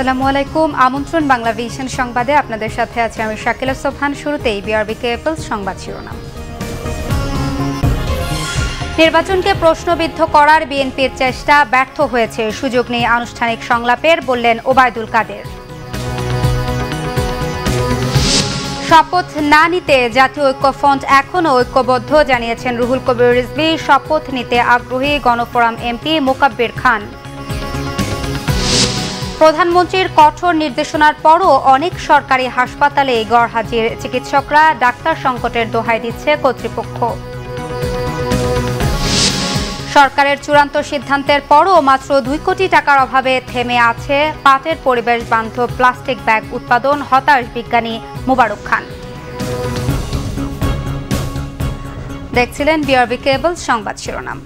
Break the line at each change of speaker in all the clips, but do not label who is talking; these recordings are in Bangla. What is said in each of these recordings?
আসসালামু আলাইকুম। আমন্ত্রণ বাংলা ভিশন সংবাদে আপনাদের সাথে আছি আমি শাকিলা সোবহান। শুরুতেই বিআরবি কেবলস সংবাদ শিরোনাম। নির্বাচনকে প্রশ্নবিদ্ধ করার বিএনপির চেষ্টা ব্যর্থ হয়েছে, সুযোগ নেই আনুষ্ঠানিক সংলাপের, বললেন ওবায়দুল কাদের। শপথ না নিতে জাতীয় ঐক্যফ্রন্ট এখনও ঐক্যবদ্ধ, জানিয়েছেন রুহুল কবির রিজভী। শপথ নিতে আগ্রহী গণফোরাম এমপি মোকাব্বির খান। প্রধানমন্ত্রীর কঠোর নির্দেশনার পরও অনেক সরকারি হাসপাতালে গড়হাজির চিকিৎসকরা, ডাক্তার সংকটের দোহাই দিচ্ছে কর্তৃপক্ষ। সরকারের চূড়ান্ত সিদ্ধান্তের পরও মাত্র 2 কোটি টাকার অভাবে থেমে আছে পাটের পরিবেশ বান্ধব প্লাস্টিক ব্যাগ উৎপাদন, হতাশ বিজ্ঞানী মোবারক খান। দেখছিলেন বিআরবি কেবলস সংবাদ শিরোনাম।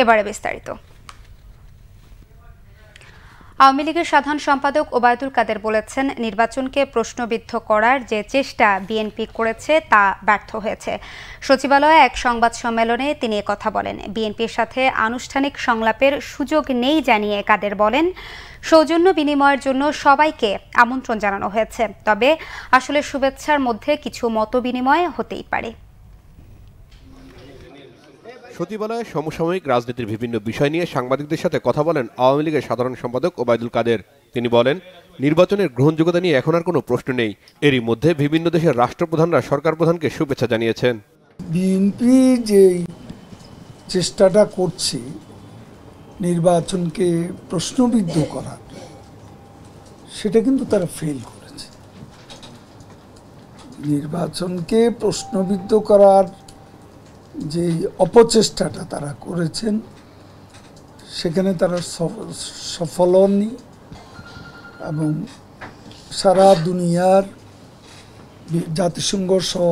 এবারে বিস্তারিত। আওয়ামী লীগের সাধারণ সম্পাদক ওবায়দুল কাদের বলেছেন, নির্বাচনকে প্রশ্নবিদ্ধ করার যে চেষ্টা বিএনপি করেছে তা ব্যর্থ হয়েছে। সচিবালয়ে এক সংবাদ সম্মেলনে তিনি কথা বলেন। বিএনপির সাথে আনুষ্ঠানিক সংলাপের সুযোগ নেই জানিয়ে কাদের বলেন, সৌজন্য বিনিময়ের জন্য সবাইকে আমন্ত্রণ জানানো হয়েছে, তবে আসলে শুভেচ্ছার মধ্যে কিছু মতবিনিময় হতেই পারে।
সচিবালয়ে সমসাময়িক রাজনীতির বিভিন্ন বিষয় নিয়ে সাংবাদিকদের সাথে কথা বলেন আওয়ামী লীগের সাধারণ সম্পাদক ওবায়দুল কাদের। তিনি বলেন, নির্বাচনের গ্রহণযোগ্যতা নিয়ে এখন আর কোনো প্রশ্ন নেই। এরই মধ্যে বিভিন্ন দেশের রাষ্ট্রপ্রধানরা সরকার প্রধানকে শুভেচ্ছা জানিয়েছেন।
বিএনপি যে চেষ্টাটা করছে নির্বাচনকে প্রশ্নবিদ্ধ করার, সেটা কিন্তু তারা ফেল করেছে। নির্বাচনকে প্রশ্নবিদ্ধ করার যে অপচেষ্টাটা তারা করেছেন, সেখানে তারা সফল হননি এবং সারা দুনিয়ার জাতিসংঘ সহ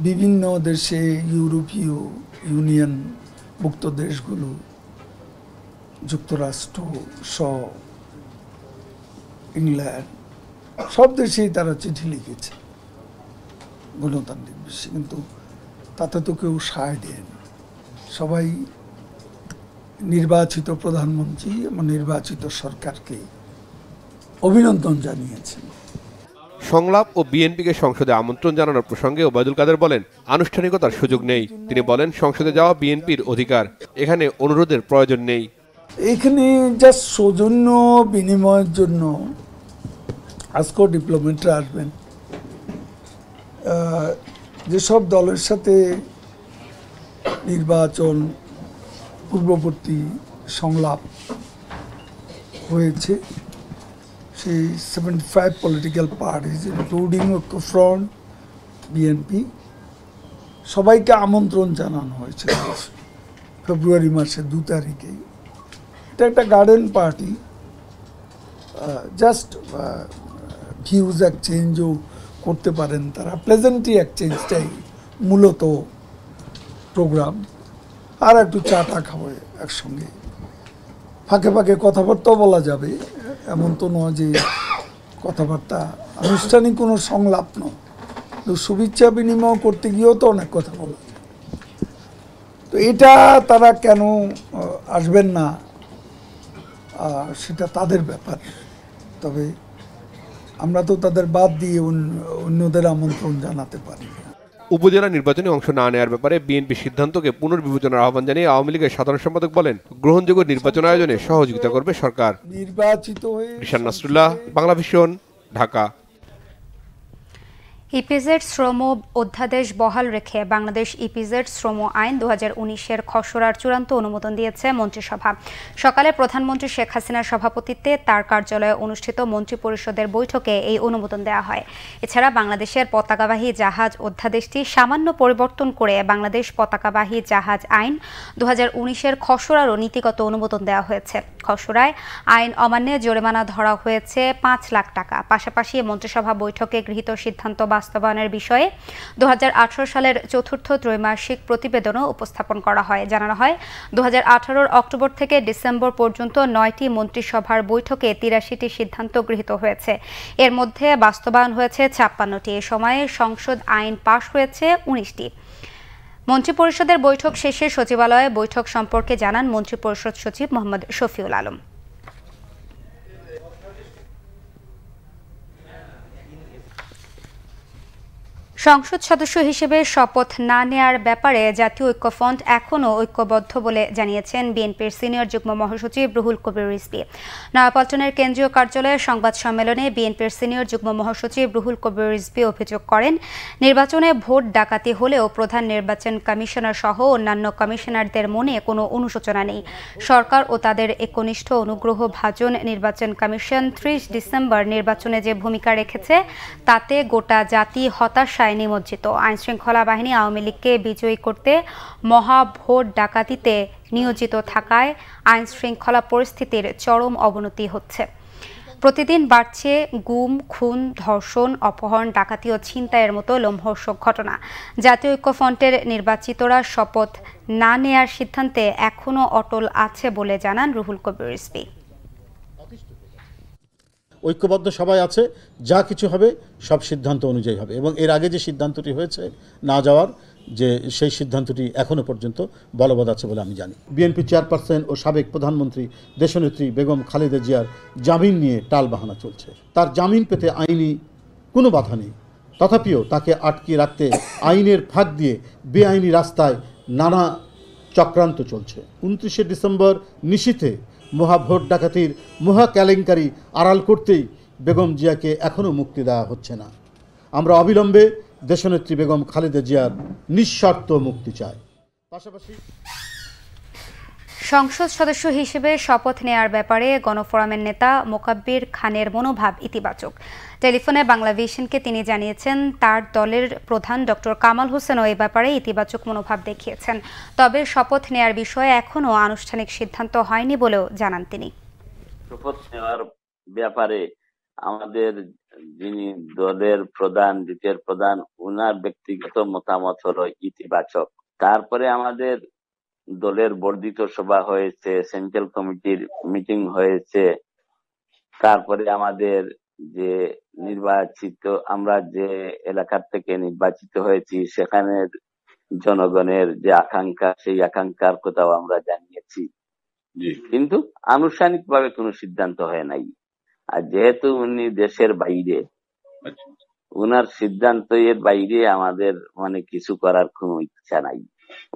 বিভিন্ন দেশে, ইউরোপীয় ইউনিয়ন মুক্ত দেশগুলো, যুক্তরাষ্ট্র সহ ইংল্যান্ড, সব দেশেই তারা চিঠি লিখেছে গণতান্ত্রিক বিশ্বে, কিন্তু তাতে তো কেউ সায় দেন। সবাই নির্বাচিত প্রধানমন্ত্রী এবং নির্বাচিত সরকারকে অভিনন্দন জানিয়েছেন।
সংলাপ ও বিএনপিকে সংসদে আমন্ত্রণ জানানোর প্রসঙ্গে ওবায়দুল কাদের বলেন, আনুষ্ঠানিকতার সুযোগ নেই। তিনি বলেন, সংসদে যাওয়া বিএনপির অধিকার, এখানে অনুরোধের প্রয়োজন নেই।
এখানে জাস্ট সৌজন্য বিনিময়ের জন্য আজকেও ডিপ্লোমেটরা আসবেন। যেসব দলের সাথে নির্বাচন পূর্ববর্তী সংলাপ হয়েছে, সেই 75 পলিটিক্যাল পার্টিজ ইনক্লুডিং ঐক্যফ্রন্ট, বিএনপি, সবাইকে আমন্ত্রণ জানানো হয়েছে ফেব্রুয়ারি মাসের 2 তারিখে। এটা একটা গার্ডেন পার্টি, জাস্ট ভিউজ এক্সচেঞ্জও করতে পারেন তারা। প্লেজেন্টলি এক্সচেঞ্জটাই মূলত প্রোগ্রাম, আর একটু চাটা খাবো একসঙ্গে, ফাঁকে ফাঁকে কথাবার্তাও বলা যাবে, এমন তো নয় যে কথাবার্তা আনুষ্ঠানিক কোনো সংলাপ নয়। শুভেচ্ছা বিনিময় করতে গিয়েও তো অনেক কথা বলা যায়। তো এটা তারা কেন আসবেন না সেটা তাদের ব্যাপার, তবে আমরা তো তাদের বাদ দিয়ে অন্যদের আমন্ত্রণ জানাতে পারি না।
উপজেলা নির্বাচনে অংশ না নেওয়ার ব্যাপারে বিএনপি সিদ্ধান্তকে পুনর্বিবেচনার আহ্বান জানিয়ে আওয়ামী লীগের সাধারণ সম্পাদক বলেন, গ্রহণযোগ্য নির্বাচন আয়োজনে সহযোগিতা করবে সরকার।
নির্বাচিত হয়ে
রিশান নাসরুল্লাহ, বাংলা ভিশন, ঢাকা।
ইপিজেড শ্রম অধ্যাদেশ বহাল রেখে বাংলাদেশ ইপিজেড শ্রম আইন 2019-এর খসড়ার চূড়ান্ত অনুমোদন দিয়েছে মন্ত্রিসভা। সকালে প্রধানমন্ত্রী শেখ হাসিনার সভাপতিত্বে তার কার্যালয়ে অনুষ্ঠিত মন্ত্রিপরিষদের বৈঠকে এই অনুমোদন দেওয়া হয়। এছাড়া বাংলাদেশের পতাকাবাহী জাহাজ অধ্যাদেশটি সামান্য পরিবর্তন করে বাংলাদেশ পতাকাবাহী জাহাজ আইন 2019-এর খসড়ারও নীতিগত অনুমোদন দেওয়া হয়েছে। খসড়ায় আইন অমান্যে জরিমানা ধরা হয়েছে 5 লাখ টাকা। পাশাপাশি মন্ত্রিসভা বৈঠকে গৃহীত সিদ্ধান্ত বাস্তবায়নের বিষয়ে 2018 সালের চতুর্থ ত্রৈমাসিক প্রতিবেদনও উপস্থাপন করা হয়। জানানো হয়, 2018 অক্টোবর থেকে ডিসেম্বর পর্যন্ত 9টি মন্ত্রিসভার বৈঠকে 83টি সিদ্ধান্ত গৃহীত হয়েছে। এর মধ্যে বাস্তবায়ন হয়েছে 56টি। এ সময়ে সংসদ আইন পাশ হয়েছে 19টি। মন্ত্রিপরিষদের বৈঠক শেষে সচিবালয়ে বৈঠক সম্পর্কে জানান মন্ত্রিপরিষদ সচিব মোহাম্মদ শফিউল আলম। সংসদ সদস্য হিসেবে শপথ না নেয়ার ব্যাপারে জাতীয় ঐক্যফ্রন্ট এখনও ঐক্যবদ্ধ বলে জানিয়েছেন বিএনপির সিনিয়র যুগ্ম মহাসচিব রুহুল কবির রিজভী। নয়াপল্টনের কেন্দ্রীয় কার্যালয়ে সংবাদ সম্মেলনে বিএনপির সিনিয়র যুগ্ম মহাসচিব রুহুল কবির রিজভী অভিযোগ করেন, নির্বাচনে ভোট ডাকাতি হলেও প্রধান নির্বাচন কমিশনার সহ অন্যান্য কমিশনারদের মনে কোনো অনুশোচনা নেই। সরকার ও তাদের একনিষ্ঠ অনুগ্রহ ভাজন নির্বাচন কমিশন 30 ডিসেম্বর নির্বাচনে যে ভূমিকা রেখেছে তাতে গোটা জাতি হতাশায় নিমজ্জিত। আইনশৃঙ্খলা বাহিনী আওয়ামী লীগকে বিজয়ী করতে মহা ভোট ডাকাতিতে নিয়োজিত থাকায় আইনশৃঙ্খলা পরিস্থিতির চরম অবনতি হচ্ছে। প্রতিদিন বাড়ছে গুম, খুন, ধর্ষণ, অপহরণ, ডাকাতি ও ছিনতাইয়ের মতো লোমহর্ষক ঘটনা। জাতীয় ঐক্যফ্রন্টের নির্বাচিতরা শপথ না নেয়ার সিদ্ধান্তে এখনও অটল আছে বলে জানান রুহুল কবির রিজভী।
ঐক্যবদ্ধ সবাই আছে, যা কিছু হবে সব সিদ্ধান্ত অনুযায়ী হবে এবং এর আগে যে সিদ্ধান্তটি হয়েছে না যাওয়ার, যে সেই সিদ্ধান্তটি এখনও পর্যন্ত বলবৎ আছে বলে আমি জানি। বিএনপি চেয়ারপারসন ও সাবেক প্রধানমন্ত্রী দেশনেত্রী বেগম খালেদা জিয়ার জামিন নিয়ে টালবাহানা চলছে। তার জামিন পেতে আইনি কোনো বাধা নেই, তথাপিও তাকে আটকিয়ে রাখতে আইনের ফাঁক দিয়ে বেআইনি রাস্তায় নানা চক্রান্ত চলছে। 29শে ডিসেম্বর নিশীথে মহাভোট ডাকাতির মহা কেলেঙ্কারি আড়াল করতেই বেগম জিয়াকে এখনও মুক্তি দেওয়া হচ্ছে না। আমরা অবিলম্বে দেশনেত্রী বেগম খালেদা জিয়ার নিঃশর্ত মুক্তি চাই। পাশাপাশি
সংসদ সদস্য হিসেবে শপথ নেয়ার ব্যাপারে গণফোরামের নেতা মোকাব্বির খানের মনোভাব ইতিবাচক। টেলিফোনে বাংলাভিশনকে তিনি জানিয়েছেন, তার দলের প্রধান ডক্টর কামাল হোসেনও এই ব্যাপারে ইতিবাচক মনোভাব দেখিয়েছেন। তবে শপথ নেয়ার বিষয়ে এখনও আনুষ্ঠানিক সিদ্ধান্ত হয়নি বলেও জানান তিনি।
শপথ নেওয়ার ব্যাপারে আমাদের যিনি দলের প্রধান, দ্বিতীয় প্রধান, উনার ব্যক্তিগত মতামত হলো ইতিবাচক। তারপরে আমাদের দলের বর্ধিত সভা হয়েছে, সেন্ট্রাল কমিটির মিটিং হয়েছে, তারপরে আমাদের যে আমরা যে এলাকার থেকে নির্বাচিত হয়েছি সেখানের জনগণের যে আকাঙ্ক্ষা, সেই আকাঙ্ক্ষার কথাও আমরা জানিয়েছি, কিন্তু আনুষ্ঠানিকভাবে কোনো সিদ্ধান্ত হয় নাই। আর যেহেতু উনি দেশের বাইরে, উনার সিদ্ধান্ত এর বাইরে আমাদের কিছু করার কোনো ইচ্ছা নাই।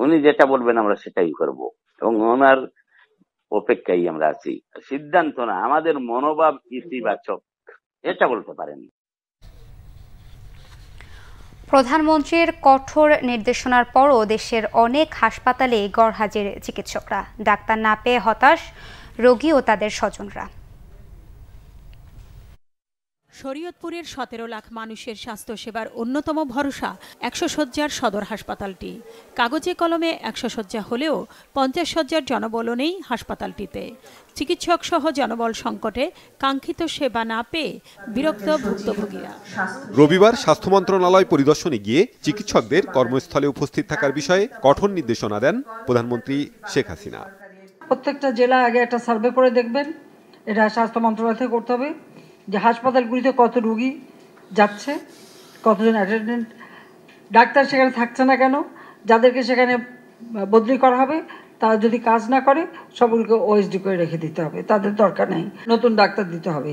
উনি যেটা বলবেন আমরা সেটাই করব এবং ওনার অপেক্ষায় আমরা আছি। সিদ্ধান্ত না, আমাদের মনোভাব ইতিবাচক, এটা বলতে পারেন।
প্রধানমন্ত্রীর কঠোর নির্দেশনার পরও দেশের অনেক হাসপাতালে গড়হাজির চিকিৎসকরা। ডাক্তার না পেয়ে হতাশ রোগী ও তাদের স্বজনরা।
শরীয়তপুরের 17 লাখ মানুষের স্বাস্থ্যসেবার অন্যতম ভরসা 100 শয্যার সদর হাসপাতালটি। কাগজে কলমে 100 শয্যা হলেও 50 শয্যার জনবল নেই হাসপাতালটিতে। চিকিৎসক সহ জনবল সংকটে কাঙ্ক্ষিত সেবা না পেয়ে বিরক্ত ভুক্তভোগীরা।
রবিবার স্বাস্থ্য মন্ত্রণালয় পরিদর্শনে গিয়ে চিকিৎসকদের কর্মস্থলে উপস্থিত থাকার বিষয়ে কঠোর নির্দেশনা দেন প্রধানমন্ত্রী শেখ হাসিনা।
প্রত্যেকটা জেলা আগে একটা সার্ভে করে দেখবেন, এটা স্বাস্থ্য মন্ত্রণালয় থেকে করতে হবে, যে হাসপাতালগুলিতে কত রোগী যাচ্ছে, কতজন অ্যাটেন্ডেন্ট, ডাক্তার সেখানে থাকছে না কেন, যাদেরকে সেখানে বদলি করা হবে তারা যদি কাজ না করে সবগুলোকে ওএসডি করে রেখে দিতে হবে, তাদের দরকার নেই, নতুন ডাক্তার দিতে হবে।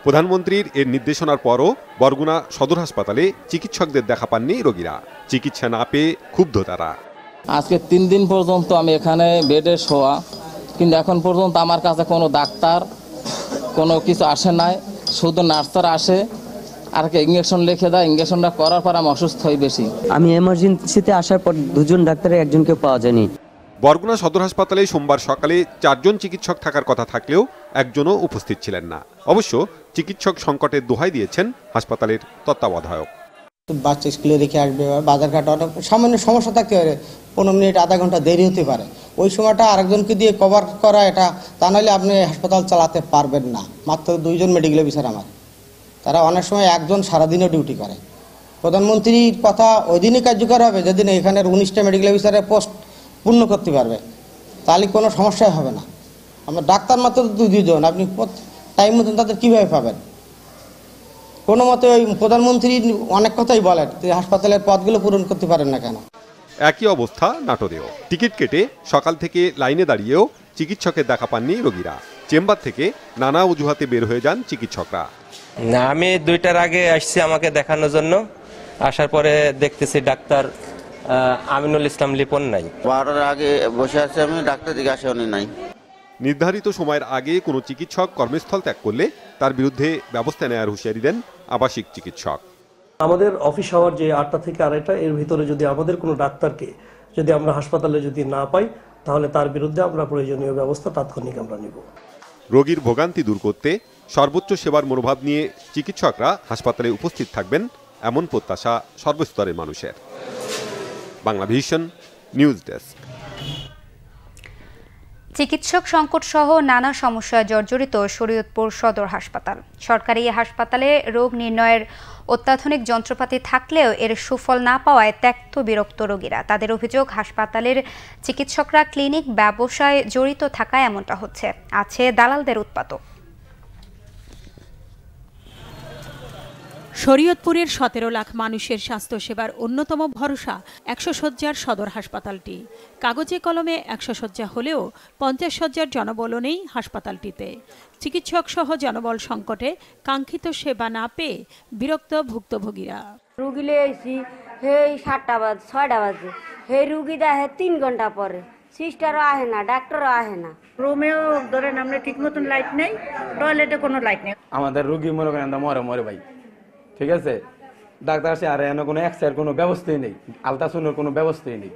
প্রধানমন্ত্রীর এর নির্দেশনার পরও বরগুনা সদর হাসপাতালে চিকিৎসকদের দেখা পাননি রোগীরা। চিকিৎসা না পেয়ে ক্ষুব্ধ তারা।
আজকে 3 দিন পর্যন্ত আমি এখানে বেডে শোয়া, কিন্তু এখন পর্যন্ত আমার কাছে কোনো ডাক্তার কোনো কিছু আসে নাই। শুধু নার্সরা আসে আর ইঞ্জেকশন লিখে দেয়, ইঞ্জেকশনটা করার পর আমি অসুস্থ হই বেশি।
আমি এমার্জেন্সিতে আসার পর 2 জন ডাক্তারের একজনকে পাওয়া যায়নি।
বরগুনা সদর হাসপাতালে সোমবার সকালে 4 জন চিকিৎসক থাকার কথা থাকলেও একজনও উপস্থিত ছিলেন না। অবশ্য চিকিৎসক সংকটের দোহাই দিয়েছেন হাসপাতালের তত্ত্বাবধায়ক।
বাচ্চা স্কুলে রেখে আসবে, বাজার ঘাট অনেক সামান্য সমস্যা থাকতে পারে, 15 মিনিট আধা ঘন্টা দেরি হতে পারে, ওই সময়টা আরেকজনকে দিয়ে কভার করা, এটা তা নাহলে আপনি হাসপাতাল চালাতে পারবেন না। মাত্র 2 জন মেডিকেল অফিসার আমার, তারা অনেক সময় একজন সারাদিনও ডিউটি করে। প্রধানমন্ত্রীর কথা ওই দিনই কার্যকর হবে যেদিন এখানের 19টা মেডিকেল অফিসারের পোস্ট পূর্ণ করতে পারবে, তাহলে কোনো সমস্যাই হবে না। আমার ডাক্তার মাত্র 2 জন, আপনি টাইম মতন তাদের কীভাবে পাবেন? কোনো মতে ওই প্রধানমন্ত্রী অনেক কথাই বলেন, হাসপাতালের পদগুলো পূরণ করতে পারেন না কেন?
একই অবস্থা নাটোরেও। টিকিট কেটে সকাল থেকে লাইনে দাঁড়িয়েও চিকিৎসকের দেখা পাননি রোগীরা। চেম্বার থেকে নানা অজুহাতে বের হয়ে যান চিকিৎসকরা।
না, আমি 2টার আগে আসছি আমাকে দেখানোর জন্য, আসার পরে দেখতেছি ডাক্তার আমিনুল ইসলাম লিপন নাই।
12টার আগে বসে আছে, আমি ডাক্তার দিকে আসে উনি নাই।
নির্ধারিত সময়ের আগে কোনো চিকিৎসক কর্মস্থল ত্যাগ করলে তার বিরুদ্ধে ব্যবস্থা নেওয়ার হুঁশিয়ারি দেন আবাসিক চিকিৎসক।
আমাদের অফিস আওয়ার যে 8টা থেকে 2:30 এর ভিতরে যদি আমাদের কোনো ডাক্তারকে যদি আমরা হাসপাতালে যদি না পাই, তাহলে তার বিরুদ্ধে আমরা প্রয়োজনীয় ব্যবস্থা তাৎক্ষণিক আমরা নিব।
রোগীর ভোগান্তি দূর করতে সর্বোচ্চ সেবার মনোভাব নিয়ে চিকিৎসকরা হাসপাতালে উপস্থিত থাকবেন, এমন প্রত্যাশা সর্বস্তরের মানুষের। Banglavision news desk.
চিকিৎসক সংকট সহ নানা সমস্যায় জর্জরিত শরীয়তপুর সদর হাসপাতাল। সরকারি হাসপাতালে রোগ নির্ণয়ের অত্যাধুনিক যন্ত্রপাতি থাকলেও এর সুফল না পাওয়ায় ত্যক্ত বিরক্ত রোগীরা। তাদের অভিযোগ, হাসপাতালের চিকিৎসকরা ক্লিনিক ব্যবসায় জড়িত থাকায় এমনটা হচ্ছে। আছে দালালদের উৎপাতও।
শরীয়তপুরের 17 লাখ মানুষের স্বাস্থ্যসেবার অন্যতম ভরসা 100 শয্যার সদর হাসপাতালটি। কাগজে কলমে 100 শয্যা হলেও 50 শয্যার জনবল নেই হাসপাতালটিতে। চিকিৎসক সহ জনবল সংকটে কাঙ্ক্ষিত সেবা না পেয়ে বিরক্ত ভুক্তভোগীরা।
রুগীলে এসি সেই 7টা বাজে 6টা বাজে, সেই রুগী দেখে 3 ঘন্টা পরে। সিস্টারও আহে না, ডাক্তারও আহে না। রুমেও ধরেন আমরা ঠিক মতন লাইট নেই, টয়লেটে কোনো লাইট নেই।
আমাদের রুগী মনে করেন মরে ভাই, ঠিক আছে, ডাক্তার আসে আর এনে কোনো এক্সরের কোনো ব্যবস্থাই নেই, আলট্রাসাউন্ডের কোনো ব্যবস্থাই নেই,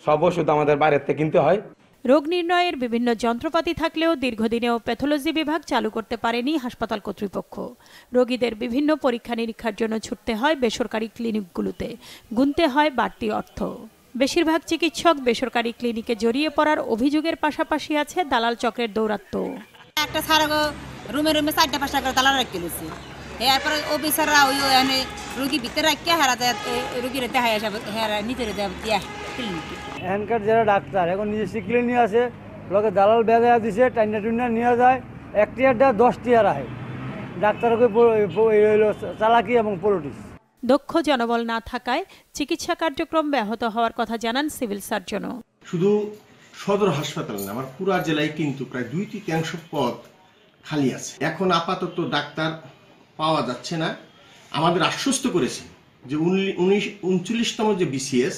সব ওষুধ আমাদের বাইরের থেকে কিনতে হয়।
রোগ নির্ণয়ের বিভিন্ন যন্ত্রপাতি থাকলেও দীর্ঘদিনেও প্যাথোলজি বিভাগ চালু করতে পারেনি হাসপাতাল কর্তৃপক্ষ। রোগীদের বিভিন্ন পরীক্ষা নিরীক্ষার জন্য ছুটতে হয় বেসরকারি ক্লিনিকগুলোতে, গুনতে হয় বাড়তি অর্থ। বেশিরভাগ চিকিৎসক বেসরকারি ক্লিনিকে জড়িয়ে পড়ার অভিযোগের পাশাপাশি আছে দালাল চক্রের দৌরাত্ম্য।
একটা সারা রুমে 4টা-5টা করে দালাল রেখে দিয়েছে, এরপরে অফিসাররা ওই রুগী ভিতরে রাখিয়া হারাতে রুগীরা দেখায় হেরা নিজের দিয়া ক্লিনিকে।
এখানকার যারা ডাক্তার এখন নিজস্ব ক্লিনিক আছে, লোকে দালাল বেঁধে দিছে, টাইনা টুইনা নিয়ে যায়, 1 টিয়ারটা 10 টিয়ার আহে। ডাক্তারকে চালাকি এবং পলিটিক্স।
দক্ষ জনবল না থাকায় চিকিৎসা কার্যক্রম ব্যাহত হওয়ার কথা জানান সিভিল সার্জনও।
শুধু সদর হাসপাতাল না, আমার পুরা জেলায় কিন্তু প্রায় 2/3 পদ খালি আছে। এখন আপাতত ডাক্তার পাওয়া যাচ্ছে না। আমাদের আশ্বস্ত করেছে যে 39তম যে বিসিএস,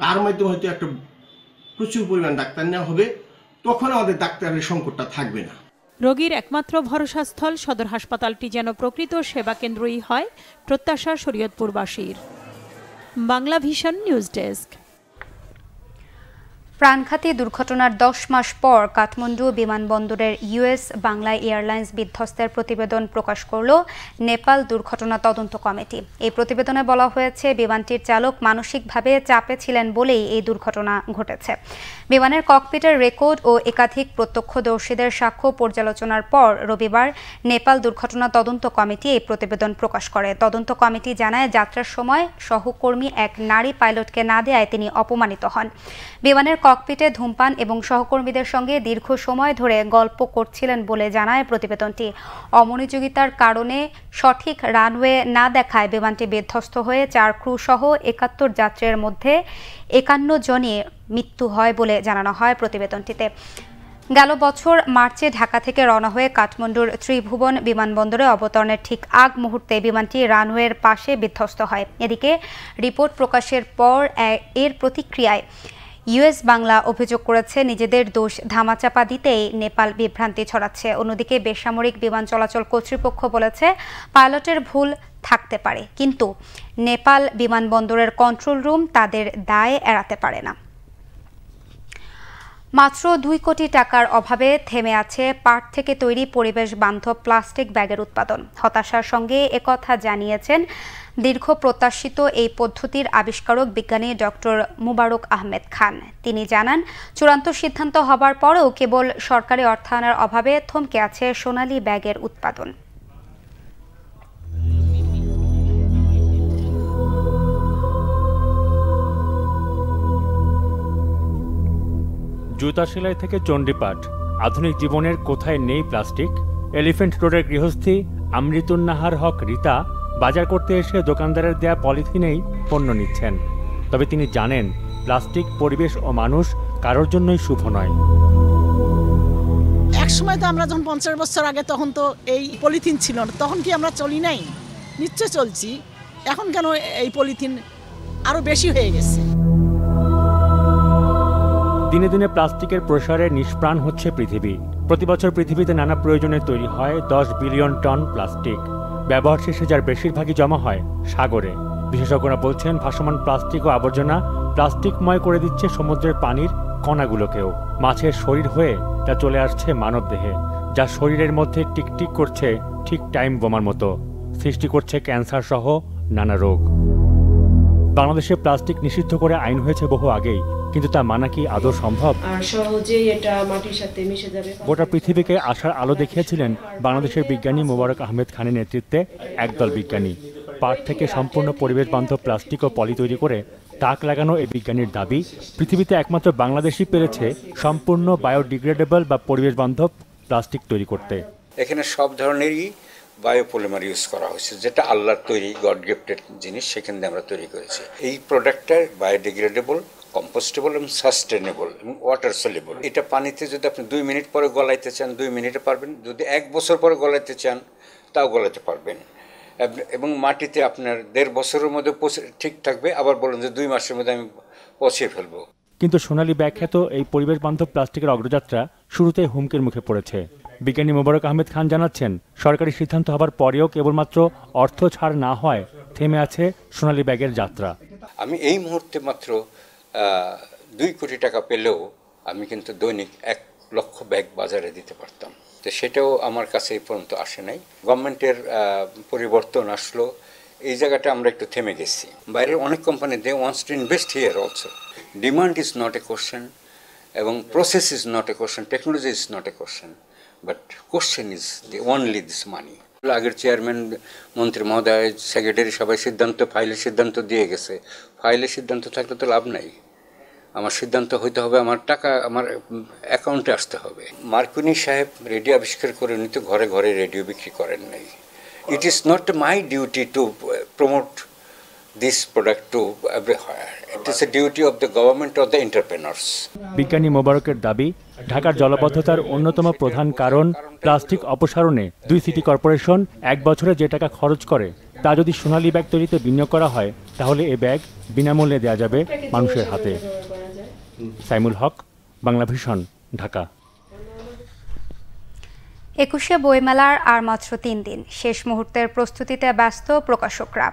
তার মাধ্যমে হয়তো একটা প্রচুর পরিমাণ ডাক্তার নেওয়া হবে, তখন আমাদের ডাক্তারের সংকটটা থাকবে না।
রোগীর একমাত্র ভরসাস্থল সদর হাসপাতালটি যেন প্রকৃত সেবা কেন্দ্রই হয়, প্রত্যাশা শরীয়তপুরবাসীর। Banglavision news desk.
প্রাণঘাতী দুর্ঘটনার 10 মাস পর কাঠমান্ডু বিমানবন্দরের ইউএস বাংলা এয়ারলাইন্স বিধ্বস্তের প্রতিবেদন প্রকাশ করল নেপাল দুর্ঘটনা তদন্ত কমিটি। এই প্রতিবেদনে বলা হয়েছে, বিমানটির চালক মানসিকভাবে চাপে ছিলেন বলেই এই দুর্ঘটনা ঘটেছে। বিমানের ককপিটের রেকর্ড ও একাধিক প্রত্যক্ষদর্শীদের সাক্ষ্য পর্যালোচনার পর রবিবার নেপাল দুর্ঘটনা তদন্ত কমিটি এই প্রতিবেদন প্রকাশ করে। তদন্ত কমিটি জানায়, যাত্রার সময় সহকর্মী এক নারী পাইলটকে না দেয়ায় তিনি অপমানিত হন। বিমানের ককপিটে ধূমপান এবং সহকর্মীদের সঙ্গে দীর্ঘ সময় ধরে গল্প করছিলেন বলে জানায় প্রতিবেদনটি। অমনোযোগিতার কারণে সঠিক রানওয়ে না দেখায় বিমানটি বিধ্বস্ত হয়ে 4 ক্রু সহ 71 যাত্রীর মধ্যে 51 জনের মৃত্যু হয় বলে জানানো হয় প্রতিবেদনটিতে। গেল বছর মার্চে ঢাকা থেকে রওনা হয়ে কাঠমান্ডুর ত্রিভুবন বিমানবন্দরে অবতরণের ঠিক আগ মুহূর্তে বিমানটি রানওয়ের পাশে বিধ্বস্ত হয়। এদিকে রিপোর্ট প্রকাশের পর এর প্রতিক্রিয়ায় ইউএস বাংলা অভিযোগ করেছে, নিজেদের দোষ ধামাচাপা দিতেই নেপাল বিভ্রান্তি ছড়াচ্ছে। অন্যদিকে বেসামরিক বিমান চলাচল কর্তৃপক্ষ বলেছে, পাইলটের ভুল থাকতে পারে, কিন্তু নেপাল বিমানবন্দরের কন্ট্রোল রুম তাদের দায় এড়াতে পারে না। মাত্র 2 কোটি টাকার অভাবে থেমে আছে পাট থেকে তৈরি পরিবেশ বান্ধব প্লাস্টিক ব্যাগের উৎপাদন। হতাশার সঙ্গে একথা জানিয়েছেন দীর্ঘ প্রত্যাশিত এই পদ্ধতির আবিষ্কারক বিজ্ঞানী ডক্টর মুবারক আহমেদ খান। তিনি জানান, চূড়ান্ত সিদ্ধান্ত হবার পরেও কেবল সরকারি অর্থায়নের অভাবে থমকে আছে সোনালী ব্যাগের উৎপাদন।
জুতা সেলাই থেকে চণ্ডীপাঠ, আধুনিক জীবনের কোথায় নেই প্লাস্টিক। এলিফ্যান্ট রোডের গৃহস্থী আমৃতুন্নাহার হক রীতা বাজার করতে এসে দোকানদারের দেয়া পলিথিনেই পণ্য নিচ্ছেন। তবে তিনি জানেন, প্লাস্টিক পরিবেশ ও মানুষ কারোর জন্যই শুভ নয়।
এক সময় তো আমরা যখন 50 বছর আগে, তখন তো এই পলিথিন ছিল না, তখন কি আমরা চলি নাই? নিশ্চয় চলছি। এখন কেন এই পলিথিন আরও বেশি হয়ে গেছে।
দিনে দিনে প্লাস্টিকের প্রসারে নিষ্প্রাণ হচ্ছে পৃথিবী। প্রতি বছর পৃথিবীতে নানা প্রয়োজনে তৈরি হয় 10 বিলিয়ন টন প্লাস্টিক। ব্যবহার শেষে যার বেশিরভাগই জমা হয় সাগরে। বিশেষজ্ঞরা বলছেন, ভাসমান প্লাস্টিক ও আবর্জনা প্লাস্টিকময় করে দিচ্ছে সমুদ্রের পানির কণাগুলোকেও। মাছের শরীর হয়ে তা চলে আসছে মানবদেহে, যা শরীরের মধ্যে টিকটিক করছে ঠিক টাইম বোমার মতো, সৃষ্টি করছে ক্যান্সার সহ নানা রোগ। বাংলাদেশে প্লাস্টিক নিষিদ্ধ করে আইন হয়েছে বহু আগেই, কিন্তু তা মানা কি আদৌ সম্ভব?
সহজেই এটা মাটির সাথে মিশে যাবে।
গোটা পৃথিবীকে আশার আলো দেখিয়েছিলেন বাংলাদেশের বিজ্ঞানী মোবারক আহমেদ খানের নেতৃত্বে একদল বিজ্ঞানী। পাট থেকে সম্পূর্ণ পরিবেশ বান্ধব প্লাস্টিক ও পলি তৈরি করে তাক লাগানো এই বিজ্ঞানীর দাবি, পৃথিবীতে একমাত্র বাংলাদেশই পেরেছে সম্পূর্ণ বায়োডিগ্রেডেবল বা পরিবেশ বান্ধব প্লাস্টিক তৈরি করতে।
এখানে সব ধরনেরই বায়োপলিমার ইউজ করা হয়েছে, যেটা আল্লাহর তৈরি গড গিফটেড জিনিস, সেখান থেকে আমরা তৈরি করেছি। এই প্রোডাক্টটা বায়োডিগ্রেডেবল, কম্পোস্টেবল এবং সাস্টেনেবল এবং ওয়াটার সলিউবল। এটা পানিতে যদি আপনি 2 মিনিট পরে গলাইতে চান 2 মিনিটে পারবেন, যদি 1 বছর পরে গলাইতে চান তাও গলাতে পারবেন, এবং মাটিতে আপনার 1.5 বছরের মধ্যে ঠিক থাকবে। আবার বলুন যে 2 মাসের মধ্যে আমি পচিয়ে ফেলবো।
কিন্তু সোনালী ব্যাখ্যাত এই পরিবেশ বান্ধব প্লাস্টিকের অগ্রযাত্রা শুরুতেই হুমকির মুখে পড়েছে। বিজ্ঞানী মোবারক আহমেদ খান জানাচ্ছেন, সরকারি সিদ্ধান্ত হবার পরেও কেবলমাত্র অর্থ ছাড় না হয় থেমে আছে সোনালী ব্যাগের যাত্রা।
আমি এই মুহূর্তে মাত্র 2 কোটি টাকা পেলেও আমি কিন্তু দৈনিক 1 লক্ষ ব্যাগ বাজারে দিতে পারতাম। তো সেটাও আমার কাছে এই পর্যন্ত আসে নাই। গভর্নমেন্টের পরিবর্তন আসলো, এই জায়গাটা আমরা একটু থেমে গেছি। বাইরের অনেক company they wants to invest here also. Demand is not a question এবং process is not a question, technology is not a question, but question is only this money. আগের চেয়ারম্যান, মন্ত্রী মহোদয়, সেক্রেটারি সবাই ফাইলের সিদ্ধান্ত দিয়ে গেছে। ফাইলের সিদ্ধান্ত থাকলে তো লাভ নাই। আমার সিদ্ধান্ত হইতে হবে, আমার টাকা আমার অ্যাকাউন্টে আসতে হবে। মার্কুনি সাহেব রেডিও আবিষ্কার করে উনি তো ঘরে ঘরে রেডিও বিক্রি করেন নাই। It is not my duty to promote this product to everywhere. It is a duty of the government of the entrepreneurs.
বিজ্ঞানী মোবারকের দাবি, ঢাকার জলাবদ্ধতার অন্যতম প্রধান কারণ প্লাস্টিক অপসারণে 2 সিটি কর্পোরেশন 1 বছরে যে টাকা খরচ করে তা যদি সোনালী ব্যাগ তৈরিতে বিনিয়োগ করা হয়, তাহলে এ ব্যাগ বিনামূল্যে দেওয়া যাবে মানুষের হাতে। সাইমুল হক, বাংলা ভিশন, ঢাকা।
21শে বইমেলার আর মাত্র 3 দিন, শেষ মুহূর্তের প্রস্তুতিতে ব্যস্ত প্রকাশকরা।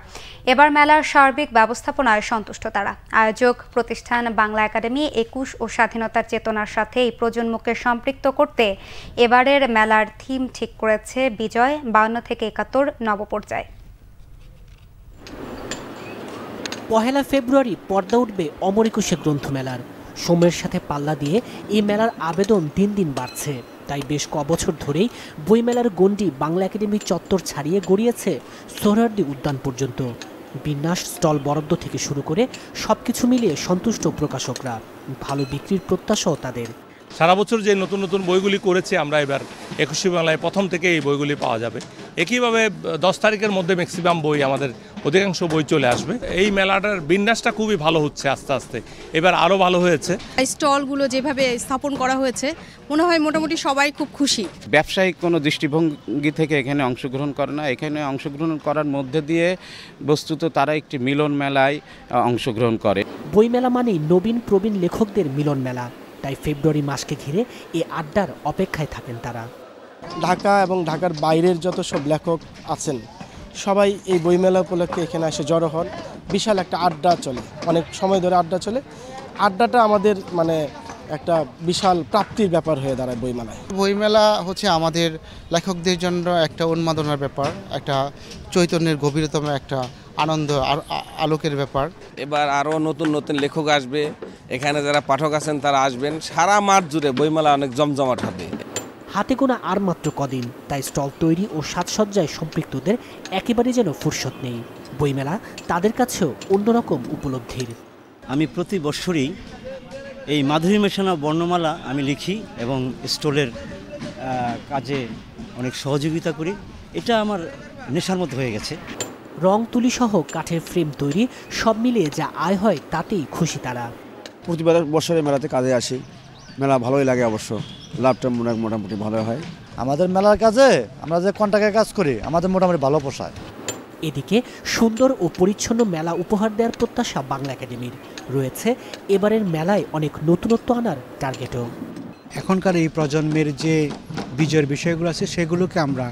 এবার মেলার সার্বিক ব্যবস্থাপনায় সন্তুষ্ট তারা। আয়োজক প্রতিষ্ঠান বাংলা একাডেমি 21 ও স্বাধীনতার চেতনার সাথে এই প্রজন্মকে সম্পৃক্ত করতে এবারের মেলার থিম ঠিক করেছে বিজয় 52 থেকে 71 নবপর্যায়।
1 ফেব্রুয়ারি পর্দা উঠবে অমর 21 গ্রন্থমেলার। সময়ের সাথে পাল্লা দিয়ে এই মেলার আবেদন দিন দিন বাড়ছে। তাই বেশ কবছর ধরেই বইমেলার গণ্ডি বাংলা একাডেমি চত্বর ছাড়িয়ে গড়িয়েছে সোহরাওয়ার্দী উদ্যান পর্যন্ত। বিন্যাস, স্টল বরাদ্দ থেকে শুরু করে সবকিছু মিলিয়ে সন্তুষ্ট প্রকাশকরা। ভালো বিক্রির প্রত্যাশাও তাদের।
সারা বছর যে নতুন নতুন বইগুলি করেছে, আমরা এবার 21শে বাংলায় প্রথম থেকে এই বইগুলি পাওয়া যাবে। একইভাবে 10 তারিখের মধ্যে ম্যাক্সিমাম বই, আমাদের অধিকাংশ বই চলে আসবে। এই মেলাটার বিন্যাসটা খুবই ভালো হচ্ছে, আস্তে আস্তে এবার আরও ভালো হয়েছে।
স্টলগুলো যেভাবে স্থাপন করা হয়েছে, মনে হয় মোটামুটি সবাই খুব খুশি।
ব্যবসায়িক কোনো দৃষ্টিভঙ্গি থেকে এখানে অংশগ্রহণ করে না, এখানে অংশগ্রহণ করার মধ্যে দিয়ে বস্তুত তারা একটি মিলন মেলায় অংশগ্রহণ করে।
বইমেলা মানেই নবীন প্রবীণ লেখকদের মিলন মেলা। তাই ফেব্রুয়ারি মাসকে ঘিরে এই আড্ডার অপেক্ষায় থাকেন তারা।
ঢাকা এবং ঢাকার বাইরের যত সব লেখক আছেন সবাই এই বইমেলা উপলক্ষে এখানে এসে জড়ো হন। বিশাল একটা আড্ডা চলে, অনেক সময় ধরে আড্ডা চলে। আড্ডাটা আমাদের একটা বিশাল প্রাপ্তির ব্যাপার হয়ে দাঁড়ায় বইমেলায়।
বইমেলা হচ্ছে আমাদের লেখকদের জন্য একটা উন্মাদনার ব্যাপার, একটা চৈতন্যের গভীরতম একটা আনন্দ আর আলোকের ব্যাপার।
এবার আরও নতুন নতুন লেখক আসবে, এখানে যারা পাঠক আছেন তারা আসবেন। সারা মাঠ জুড়ে বইমেলা অনেক জমজমাট হবে।
হাতে গোনা আর মাত্র কদিন, তাই স্টল তৈরি ও সাজসজ্জায় সম্পৃক্তদের একেবারে যেন ফুরসত নেই। বইমেলা তাদের কাছেও অন্যরকম উপলব্ধির।
আমি প্রতি বছরই এই মাধুরী মেশানো বর্ণমালা আমি লিখি এবং স্টলের কাজে অনেক সহযোগিতা করি। এটা আমার নেশার মতো হয়ে গেছে।
রং তুলি সহ কাঠের ফ্রেম তৈরি, সব মিলিয়ে যা আয় হয় তাতেই খুশি তারা।
প্রতিবার বছরে মেলাতে কাজে আসি, মেলা ভালোই লাগে, অবশ্য লাভটা মোটামুটি ভালো হয়।
আমাদের মেলার কাজে আমরা যে কন্ট্রাক্টের কাজ করি আমাদের মোটামুটি ভালো পোষায়।
এদিকে সুন্দর ও পরিচ্ছন্ন মেলা উপহার দেওয়ার প্রত্যাশা বাংলা একাডেমির রয়েছে এবারের মেলায় অনেক নতুনত্ব আনার টার্গেটও।
এখনকার এই প্রজন্মের যে বিজয়ের বিষয়গুলো আছে সেগুলোকে আমরা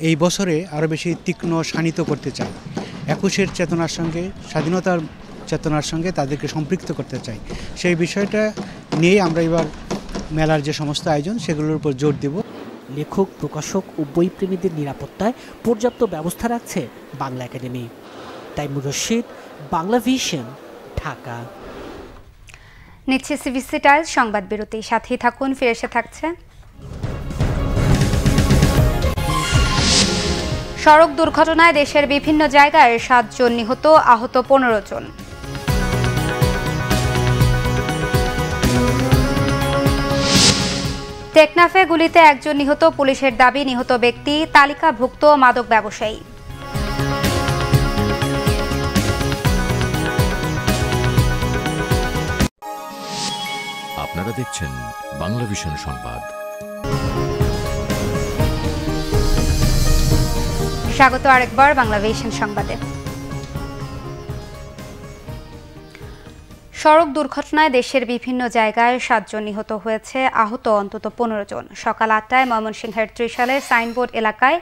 এই বছরে আরও বেশি তীক্ষ্ণ শানিত করতে চাই। ২১-এর চেতনার সঙ্গে, স্বাধীনতার চেতনার সঙ্গে তাদেরকে সম্পৃক্ত করতে চাই। সেই বিষয়টা নিয়ে আমরা এবার মেলার যে সমস্ত আয়োজন সেগুলোর উপর জোর দেব।
লেখক, প্রকাশক ও বইপ্রেমীদের নিরাপত্তায় পর্যাপ্ত ব্যবস্থা রাখছে বাংলা একাডেমি। তাইমুর রশিদ, বাংলা ভিশন, ঢাকা।
নিচ্ছে সিবিসি টাইলস সংবাদ বিরতি, সাথেই থাকুন, ফিরে এসে থাকছে। সড়ক দুর্ঘটনায় দেশের বিভিন্ন জায়গায় 7 জন নিহত, আহত 15 জন। টেকনাফে গুলিতে 1 জন নিহত, পুলিশের দাবি নিহত ব্যক্তি তালিকাভুক্ত মাদক ব্যবসায়ী।
আপনারা দেখছেন বাংলা ভিশন সংবাদ।
স্বাগত আরেকবার বাংলা ভিশন সংবাদে। সড়ক দুর্ঘটনায় দেশের বিভিন্ন জায়গায় 7 জন নিহত হয়েছে, আহত অন্তত 15 জন। সকাল 8টায় ময়মনসিংহের ত্রিশালের সাইনবোর্ড এলাকায়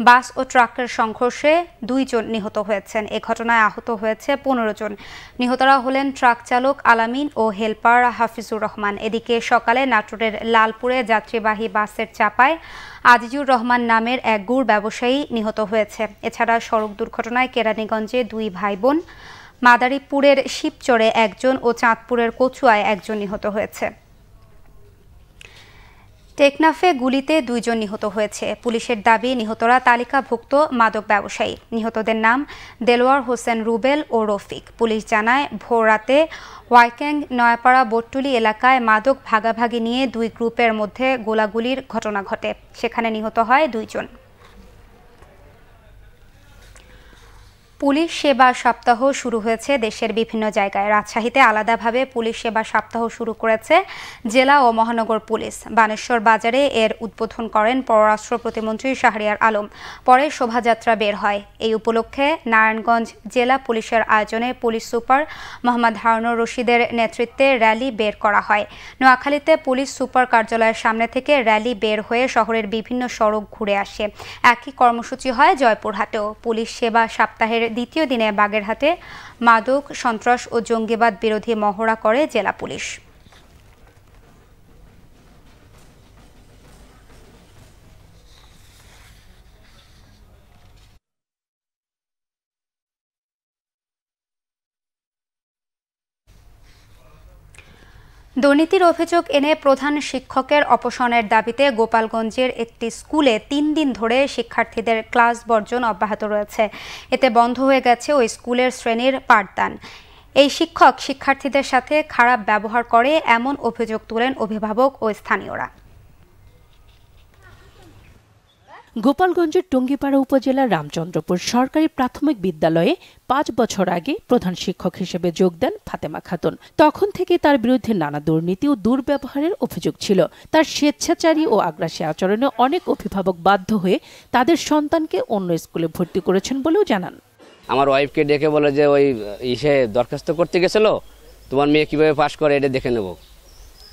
বাস ও ট্রাকের সংঘর্ষে 2 জন নিহত হয়েছেন। এ ঘটনায় আহত হয়েছে 15 জন। নিহতরা হলেন ট্রাক চালক আলামিন ও হেলপার হাফিজুর রহমান। এদিকে সকালে নাটোরের লালপুরে যাত্রীবাহী বাসের চাপায় আজিজুর রহমান নামের এক গুড় ব্যবসায়ী নিহত হয়েছে। এছাড়া সড়ক দুর্ঘটনায় কেরানীগঞ্জে 2 ভাই বোন, মাদারীপুরের শিবচরে 1 জন ও চাঁদপুরের কচুয়ায় 1 জন নিহত হয়েছে। টেকনাফে গুলিতে 2 জন নিহত হয়েছে। পুলিশের দাবি নিহতরা তালিকাভুক্ত মাদক ব্যবসায়ী। নিহতদের নাম দেলোয়ার হোসেন রুবেল ও রফিক। পুলিশ জানায় ভোর রাতে ওয়াইক্যাং নয়াপাড়া বট্টুলি এলাকায় মাদক ভাগাভাগি নিয়ে 2 গ্রুপের মধ্যে গোলাগুলির ঘটনা ঘটে। সেখানে নিহত হয় 2 জন। পুলিশ সেবা সপ্তাহ শুরু হয়েছে দেশের বিভিন্ন জায়গায়। রাজশাহীতে আলাদাভাবে পুলিশ সেবা সপ্তাহ শুরু করেছে জেলা ও মহানগর পুলিশ। বানেশ্বর বাজারে এর উদ্বোধন করেন পররাষ্ট্র প্রতিমন্ত্রী শাহরিয়ার আলম। পরে শোভাযাত্রা বের হয়। এই উপলক্ষে নারায়ণগঞ্জ জেলা পুলিশের আয়োজনে পুলিশ সুপার মোহাম্মদ হারুনুর রশিদের নেতৃত্বে র্যালি বের করা হয়। নোয়াখালীতে পুলিশ সুপার কার্যালয়ের সামনে থেকে র্যালি বের হয়ে শহরের বিভিন্ন সড়ক ঘুরে আসে। একই কর্মসূচি হয় জয়পুরহাটেও। পুলিশ সেবা সপ্তাহের দ্বিতীয় দিনে বাগেরহাটে মাদক, সন্ত্রাস ও জঙ্গিবাদ বিরোধী মহড়া করে জেলা পুলিশ। দুর্নীতির অভিযোগ এনে প্রধান শিক্ষকের অপসারণের দাবিতে গোপালগঞ্জের একটি স্কুলে 3 দিন ধরে শিক্ষার্থীদের ক্লাস বর্জন অব্যাহত রয়েছে। এতে বন্ধ হয়ে গেছে ওই স্কুলের শ্রেণীর পাঠদান। এই শিক্ষক শিক্ষার্থীদের সাথে খারাপ ব্যবহার করে এমন অভিযোগ তুলেন অভিভাবক ও স্থানীয়রা।
গোপালগঞ্জের টঙ্গীপাড়া উপজেলার রামচন্দ্রপুর সরকারি প্রাথমিক বিদ্যালয়ে 5 বছর আগে প্রধান শিক্ষক হিসেবে যোগ দেন ফাতেমা খাতুন। তখন থেকে তার বিরুদ্ধে নানা দুর্নীতি ও দুর্ব্যবহারের অভিযোগ ছিল। তার স্বেচ্ছাচারী ও আগ্রাসী আচরণে অনেক অভিভাবক বাধ্য হয়ে তাদের সন্তানকে অন্য স্কুলে ভর্তি করেছেন বলেও জানান।
আমার ওয়াইফকে ডেকে বলে যে ওই ইসে দরখাস্ত করতে গেছিল, তোমার মেয়ে কিভাবে পাস করে এটা দেখে নেব।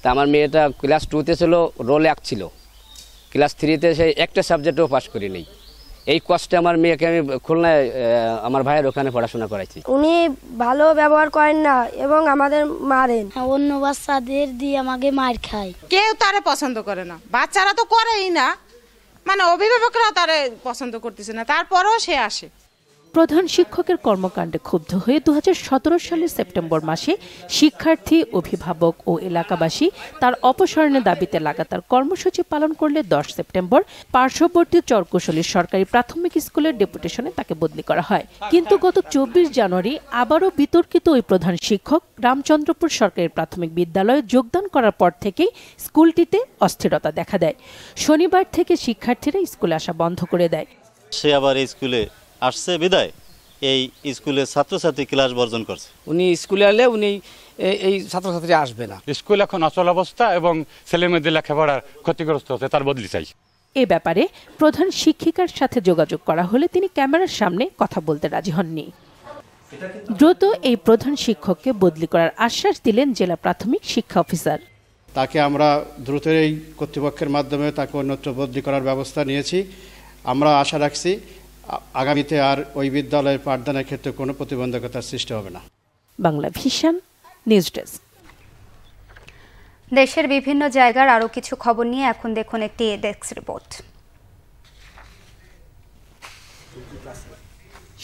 তা আমার মেয়েটা ক্লাস 2তে ছিল, রোল 1 ছিল, ক্লাস 3তে সেই একটা সাবজেক্টও পাস করি নেই। এই কষ্টে আমার মেয়েকে আমি খুলনায় আমার ভাইয়ের ওখানে পড়াশোনা করাইছি।
উনি ভালো ব্যবহার করেন না এবং আমাদের মারেন। অন্য বাচ্চাদের দিয়ে আমাকে মার খায়।
কেউ তারে পছন্দ করে না, বাচ্চারা তো করেই না, মানে অভিভাবকরা তারে পছন্দ করতেছে না, তারপরেও সে আসে।
প্রধান শিক্ষকের কর্মকাণ্ডে ক্ষুব্ধ হয়ে 2017 সালের সেপ্টেম্বর মাসে শিক্ষার্থী, অভিভাবক ও এলাকাবাসী তার অপসারণের দাবিতে লাগাতার কর্মসূচি পালন করলে 10 সেপ্টেম্বর পার্শ্ববর্তী চরকুশলী সরকারি প্রাথমিক স্কুলের ডেপুটেশনে তাকে বদলি করা হয়। কিন্তু গত 24 জানুয়ারি আবারও বিতর্কিত ওই প্রধান শিক্ষক রামচন্দ্রপুর সরকারি প্রাথমিক বিদ্যালয়ে যোগদান করার পর থেকেই স্কুলটিতে অস্থিরতা দেখা দেয়। শনিবার থেকে শিক্ষার্থীরা স্কুলে আসা বন্ধ করে দেয়।
সে আবার এই স্কুলে আসছে বিদায় এই স্কুলের ছাত্রছাত্রী ক্লাস বর্জন করছে।
উনি স্কুলে এলে উনি এই ছাত্রছাত্রী আসবে না।
স্কুল এখন অচল অবস্থা এবং ছেলে মেয়েদের লেখাপড়ার ক্ষতিগ্রস্ত হচ্ছে, তার বদলি চাই। এ ব্যাপারে প্রধান শিক্ষিকার সাথে যোগাযোগ করা হলে তিনি ক্যামেরার সামনে কথা বলতে রাজি হননি। দ্রুত এই প্রধান শিক্ষককে বদলি করার আশ্বাস দিলেন জেলা প্রাথমিক শিক্ষা অফিসার।
তাকে আমরা দ্রুত এই কর্তৃপক্ষের মাধ্যমে তাকে অন্যত্র বদলি করার ব্যবস্থা নিয়েছি। আমরা আশা রাখছি আগামীতে আর ওই বিদ্যালয়ের পাঠদানের ক্ষেত্রে কোনো প্রতিবন্ধকতার সৃষ্টি হবে না।
Bangla vision news desk.
দেশের বিভিন্ন জায়গার আরও কিছু খবর নিয়ে এখন দেখুন একটি ডেস্ক রিপোর্ট।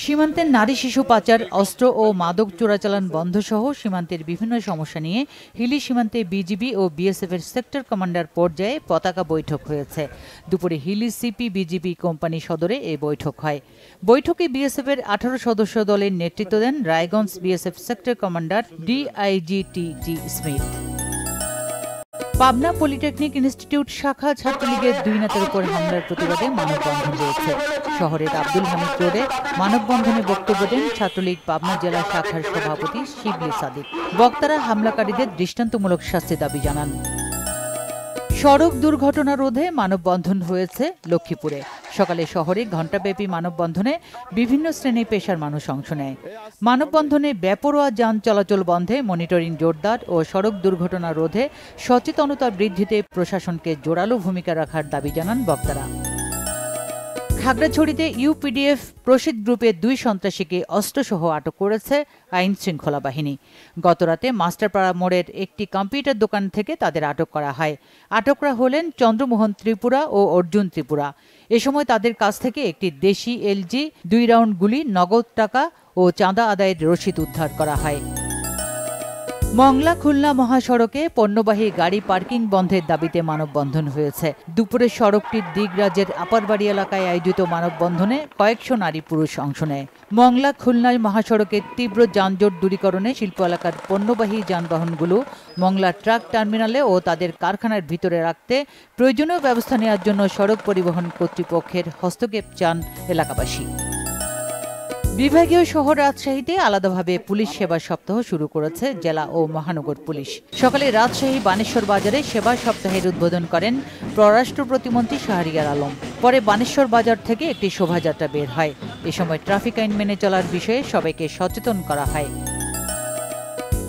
সীমান্তের নারী শিশু পাচার, অস্ত্র ও মাদক চোরাচালান বন্ধ সহ সীমান্তের বিভিন্ন সমস্যা নিয়ে হিলি সীমান্তে বিজিবি ও বিএসএফ এর সেক্টর কমান্ডার পর্যায়ে পতাকা বৈঠক হয়েছে। দুপুরে হিলি সিপি বিজিবি কোম্পানি সদরে এই বৈঠক হয়। বৈঠকে বিএসএফ এর 18 সদস্য দলের নেতৃত্ব দেন Raiganj BSF sector commander DIGTG Smith. Pabna polytechnic institute শাখা ছাত্রলীগের 2 নেতার উপর হামলার প্রতিবাদে মানববন্ধন রয়েছে। শহরের আব্দুল হামিদ রোডে মানববন্ধনে বক্তব্য দেন ছাত্রলীগ পাবনা জেলা শাখার সভাপতি শিবলি সাদিক। বক্তারা হামলাকারীদের দৃষ্টান্তমূলক শাস্তি দাবি জানান। সড়ক দুর্ঘটনা রোধে মানববন্ধন হয়েছে লক্ষ্মীপুরে। সকালে শহরে ঘণ্টাব্যাপী মানববন্ধনে বিভিন্ন শ্রেণী পেশার মানুষ অংশ নেয়। মানববন্ধনে বেপরোয়া যান চলাচল বন্ধে মনিটরিং জোরদার ও সড়ক দুর্ঘটনা রোধে সচেতনতা বৃদ্ধিতে প্রশাসনকে জোরালো ভূমিকা রাখার দাবি জানান বক্তারা। খাগড়াছড়িতে ইউপিডিএফ প্রসিদ্ধ গ্রুপের 2 সন্ত্রাসীকে অস্ত্রসহ আটক করেছে আইন শৃঙ্খলা বাহিনী। গতরাতে মাস্টারপাড়া মোড়ের একটি কম্পিউটার দোকান থেকে তাদের আটক করা হয়। আটকরা হলেন চন্দ্রমোহন ত্রিপুরা ও অর্জুন ত্রিপুরা। এ সময় তাদের কাছ থেকে একটি দেশি LG 2 রাউন্ড গুলি, নগদ টাকা ও চাঁদা আদায়ের রসিদ উদ্ধার করা হয়। মংলা খুলনা মহাসড়কে পণ্যবাহী গাড়ি পার্কিং বন্ধের দাবিতে মানববন্ধন হয়েছে। দুপুরে সড়কটির দিগরাজের আপারবাড়ি এলাকায় আয়োজিত মানববন্ধনে কয়েকশো নারী পুরুষ অংশ নেয়। মংলা খুলনা মহাসড়কের তীব্র যানজট দূরীকরণে শিল্প এলাকার পণ্যবাহী যানবাহনগুলো মংলা ট্রাক টার্মিনালে ও তাদের কারখানার ভিতরে রাখতে প্রয়োজনীয় ব্যবস্থা নেওয়ার জন্য সড়ক পরিবহন কর্তৃপক্ষের হস্তক্ষেপ চান এলাকাবাসী। বিভাগীয় শহর রাজশাহীতে আলাদাভাবে পুলিশ সেবা সপ্তাহ শুরু করেছে জেলা ও মহানগর পুলিশ। সকালে রাজশাহী বানেশ্বর বাজারে সেবা সপ্তাহের উদ্বোধন করেন পররাষ্ট্র প্রতিমন্ত্রী শাহরিয়ার আলম। পরে বানেশ্বর বাজার থেকে একটি শোভাযাত্রা বের হয়। এ সময় ট্রাফিক আইন মেনে চলার বিষয়ে সবাইকে সচেতন করা হয়।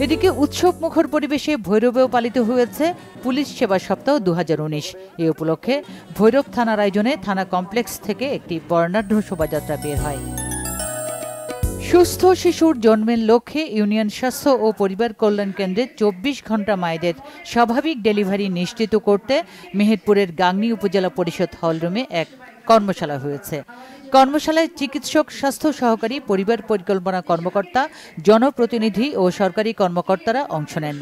এদিকে উৎসব মুখর পরিবেশে ভৈরবেও পালিত হয়েছে পুলিশ সেবা সপ্তাহ 2019। এই উপলক্ষে ভৈরব থানার আয়োজনে থানা কমপ্লেক্স থেকে একটি বর্ণাঢ্য শোভাযাত্রা বের হয়। সুস্থ শিশুর জন্মের লক্ষ্যে ইউনিয়ন স্বাস্থ্য ও পরিবার কল্যাণ কেন্দ্রে 24 ঘণ্টা মায়েদের স্বাভাবিক ডেলিভারি নিশ্চিত করতে মেহেরপুরের গাংনী উপজেলা পরিষদ হলরুমে এক কর্মশালা হয়েছে। কর্মশালায় চিকিৎসক, স্বাস্থ্য সহকারী, পরিবার পরিকল্পনা কর্মকর্তা, জনপ্রতিনিধি ও সরকারি কর্মকর্তারা অংশ নেন।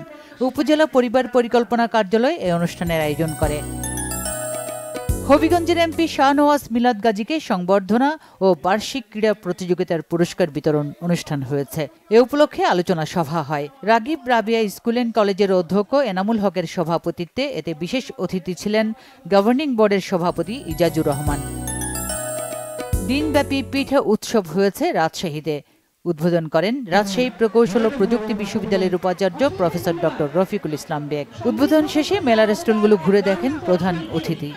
উপজেলা পরিবার পরিকল্পনা কার্যালয় এই অনুষ্ঠানের আয়োজন করে। হবিগঞ্জের এমপি শাহনওয়াজ মিলাদ গাজীকে সংবর্ধনা ও বার্ষিক ক্রীড়া প্রতিযোগিতার পুরস্কার বিতরণ অনুষ্ঠান হয়েছে। এ উপলক্ষে আলোচনা সভা হয়। রাগিব রাবিয়া স্কুল অ্যান্ড কলেজের অধ্যক্ষ এনামুল হকের সভাপতিত্বে এতে বিশেষ অতিথি ছিলেন গভর্নিং বোর্ডের সভাপতি ইজাজুর রহমান। দিনব্যাপী পিঠা উৎসব হয়েছে রাজশাহীতে। উদ্বোধন করেন রাজশাহী প্রকৌশল ও প্রযুক্তি বিশ্ববিদ্যালয়ের উপাচার্য প্রফেসর ডক্টর রফিকুল ইসলাম বেগ। উদ্বোধন শেষে মেলার স্টলগুলো ঘুরে দেখেন প্রধান অতিথি।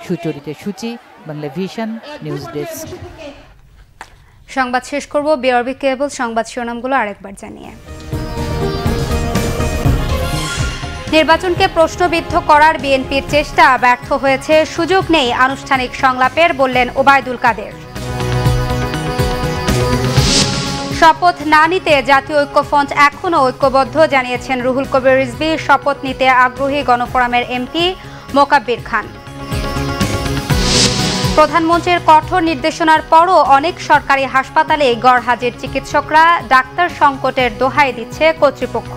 সুচরিতা সূচি, বাংলা ভিশন নিউজ ডেস্ক।
সংবাদ শেষ করব বিআরবি কেবল সংবাদ শিরোনামগুলো আরেকবার জানিয়ে। নির্বাচনকে প্রশ্নবিদ্ধ করার বিএনপির চেষ্টা ব্যর্থ হয়েছে, সুযোগ নেই আনুষ্ঠানিক সংলাপের, বললেন ওবায়দুল কাদের। শপথ না নিতে জাতীয় ঐক্যফ্রন্ট এখনও ঐক্যবদ্ধ, জানিয়েছেন রুহুল কবির রিজভী। শপথ নিতে আগ্রহী গণফোরামের এমপি মোকাব্বির খান। প্রধানমন্ত্রীর কঠোর নির্দেশনার পরও অনেক সরকারি হাসপাতালে গড়হাজির চিকিৎসকরা, ডাক্তার সংকটের দোহাই দিচ্ছে কর্তৃপক্ষ।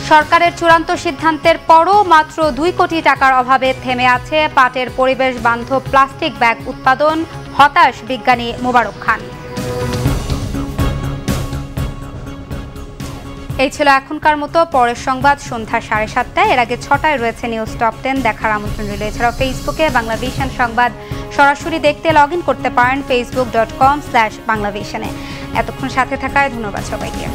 সরকারের চূড়ান্ত সিদ্ধান্তের পরও মাত্র 2 কোটি টাকার অভাবে থেমে আছে পাটের পরিবেশ বান্ধব প্লাস্টিক ব্যাগ উৎপাদন, হতাশ বিজ্ঞানী মোবারক খান। এই ছিল এখনকার মতো। পরের সংবাদ সন্ধ্যা 7:30। এর আগে 6টায় রয়েছে নিউজ টপ 10 দেখার আমন্ত্রণ রইল। এছাড়াও ফেসবুকে বাংলা ভিশন সংবাদ সরাসরি দেখতে লগ ইন করতে পারেন facebook.com/বাংলাভিশনে। এতক্ষণ সাথে থাকায় ধন্যবাদ সবাইকে।